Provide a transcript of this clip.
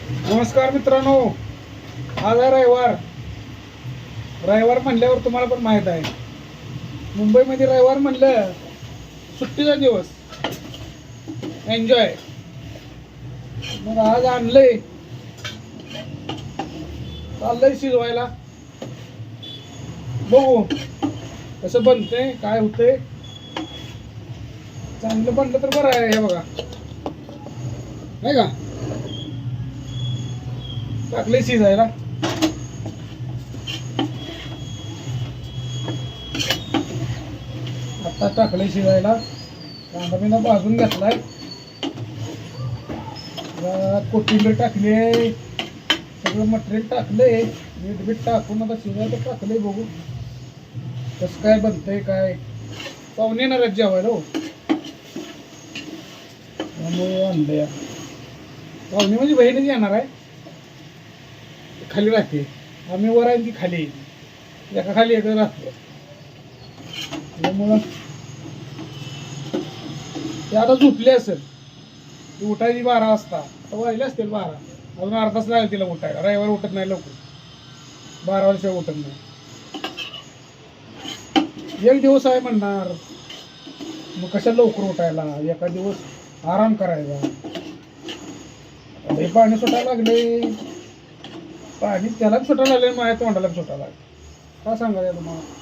नमस्कार मित्रांनो, आज आहे रविवार. रविवार म्हणल्यावर तुम्हाला पण माहीत आहे, मुंबईमध्ये रविवार म्हणलं सुट्टीचा दिवस, एन्जॉय. मग आज आणलंय, चाललंय शिजवायला. बघू कसं बनतंय, काय होतंय. चांगलं बनलं तर बरं आहे. हे बघा, नाही का, टाकले शिजायला. आता टाकले शिजायला. कांदा बिना भाजून घेतलाय, कोथिंबीर टाकली, सगळं मटेरियल टाकलंय, मीठ बीठ टाकून आता शिजायला टाकलंय. बघू कसं काय बनतंय. काय पाहुणे येणार आहेत जेवायला हो, त्यामुळे आणलंय. पाहुणे म्हणजे बहीणच येणार आहे, खाली राहते. आम्ही वर आहे, ती खाली, एका खाली एक राहतो. त्यामुळं ते आता झोपले असेल. ती उठायची 12 वाजता, आता वाजले असतील 12. अजून अर्धा तास लागेल तिला उठायला. रविवारी उठत नाही लवकर, 12 वर्षावर उठत नाही. एक दिवस आहे म्हणणार, मग कशा लवकर उठायला, एका दिवस आराम करायचा. हे पाणी सुटायला लागले, पाणी त्याला सुटायला लागले, माझ्या तोंडाला सुटायला लागले. काय सांगायचं तुम्हाला.